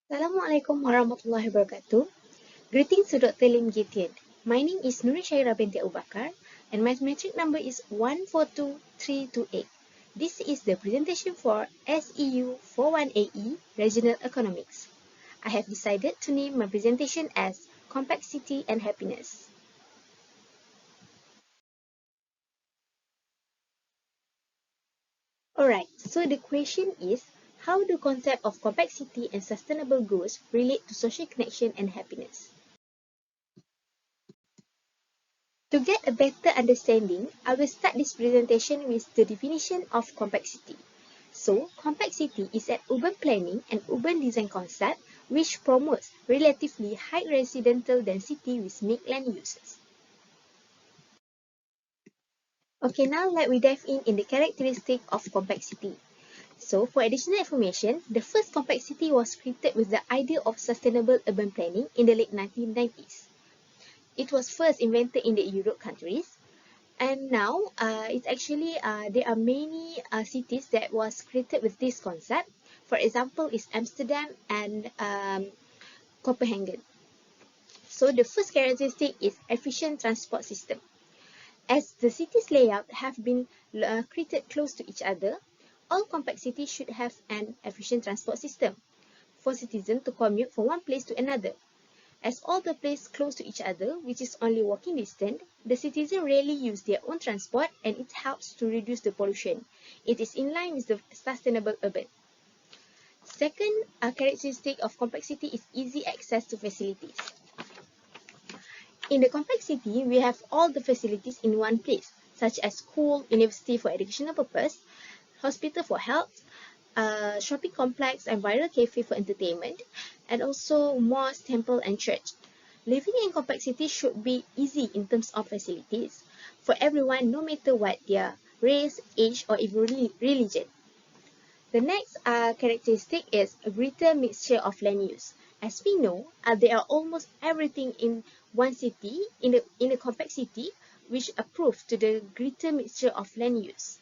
Assalamualaikum warahmatullahi wabarakatuh. Greetings to Dr. Lim Gitian. My name is Nuri Syaira binti Abu Bakar and my metric number is 142328. This is the presentation for SEU 41AE Regional Economics. I have decided to name my presentation as Complexity and Happiness. Alright, so the question is, how do concept of complexity and sustainable growth relate to social connection and happiness? To get a better understanding, I will start this presentation with the definition of complexity. So, complexity is an urban planning and urban design concept which promotes relatively high residential density with mixed land uses. Okay, now let me dive in the characteristic of complexity. So, for additional information, the first complexity was created with the idea of sustainable urban planning in the late 1990s. It was first invented in the Europe countries. And now, it's actually there are many cities that was created with this concept. For example, is Amsterdam and Copenhagen. So the first characteristic is efficient transport system. As the city's layout have been created close to each other, all complex cities should have an efficient transport system for citizens to commute from one place to another. As all the places close to each other, which is only walking distance, the citizens rarely use their own transport and it helps to reduce the pollution. It is in line with the sustainable urban. Second characteristic of complexity is easy access to facilities. In the complexity, we have all the facilities in one place, such as school, university for educational purpose, hospital for health, shopping complex and viral cafe for entertainment, and also mosque, temple, and church. Living in complexity should be easy in terms of facilities for everyone, no matter what their race, age, or even religion. The next characteristic is a greater mixture of land use. As we know, there are almost everything in one city, in the complexity, which approve to the greater mixture of land use.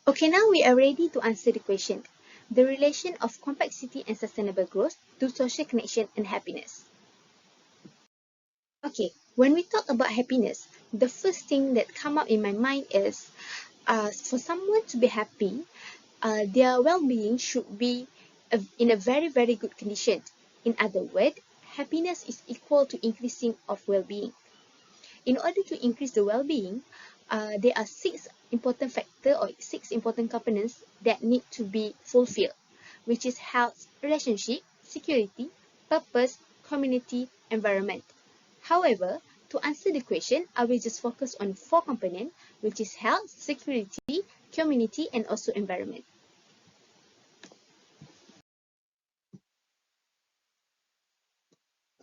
Okay, now we are ready to answer the question. The relation of complexity and sustainable growth to social connection and happiness. Okay, when we talk about happiness, the first thing that come up in my mind is for someone to be happy, their well-being should be in a very, very good condition. In other words, happiness is equal to increasing of well-being. In order to increase the well-being, there are six important factors or six important components that need to be fulfilled, which is health, relationship, security, purpose, community, environment. However, to answer the question, I will just focus on four components, which is health, security, community, and also environment.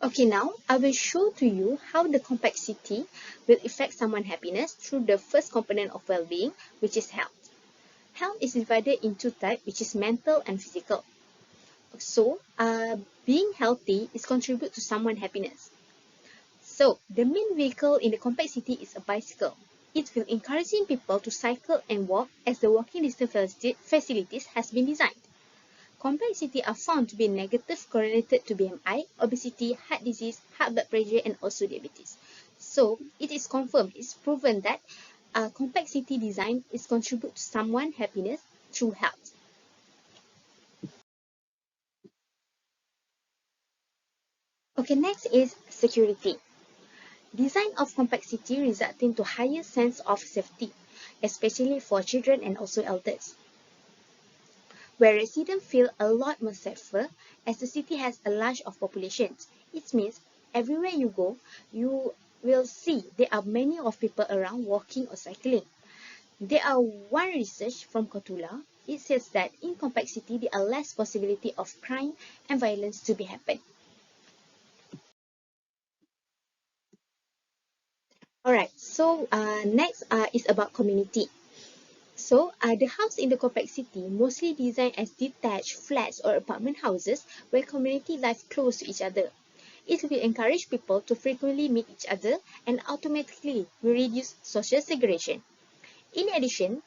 Okay, now I will show to you how the complexity will affect someone's happiness through the first component of well-being, which is health. Health is divided in two types, which is mental and physical. So, being healthy is contribute to someone's happiness. So, the main vehicle in the complexity is a bicycle. It will encouraging people to cycle and walk as the walking distance facilities has been designed. Complexity are found to be negative correlated to BMI, obesity, heart disease, high blood pressure, and also diabetes. So, it is confirmed, it's proven that complexity design is contribute to someone's happiness through health. Okay, next is security. Design of complexity resulting to higher sense of safety, especially for children and also elders, where residents feel a lot more safer as the city has a large of populations. It means everywhere you go, you will see there are many of people around walking or cycling. There are one research from Kotula. It says that in complexity, there are less possibility of crime and violence to be happen. Alright, so next is about community. So, the house in the complexity mostly designed as detached flats or apartment houses where community live close to each other. It will encourage people to frequently meet each other and automatically will reduce social segregation. In addition,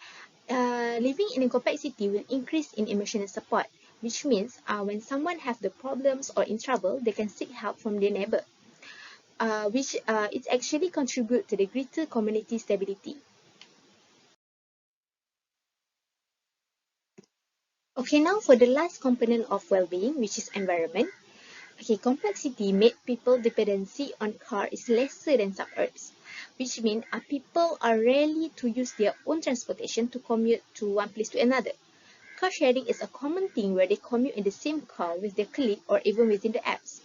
Living in a compact city will increase in emotional support, which means when someone has the problems or in trouble, they can seek help from their neighbor, which it actually contribute to the greater community stability. Okay, now for the last component of well-being, which is environment. Okay, complexity made people dependency on car is lesser than suburbs, which means people are rarely to use their own transportation to commute to one place to another. Car sharing is a common thing where they commute in the same car with their colleague or even within the apps.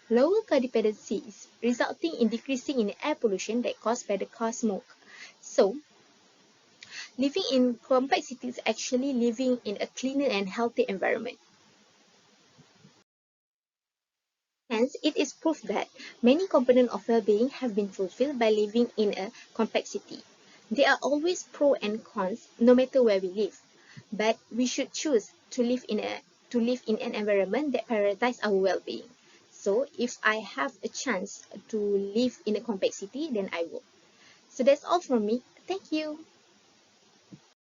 Lower car dependency is resulting in decreasing in air pollution that caused by the car smoke. So, living in compact cities is actually living in a cleaner and healthy environment. Hence, it is proof that many components of well-being have been fulfilled by living in a compact city. There are always pros and cons, no matter where we live. But we should choose to live in an environment that prioritizes our well-being. So, if I have a chance to live in a compact city, then I will. So that's all from me. Thank you.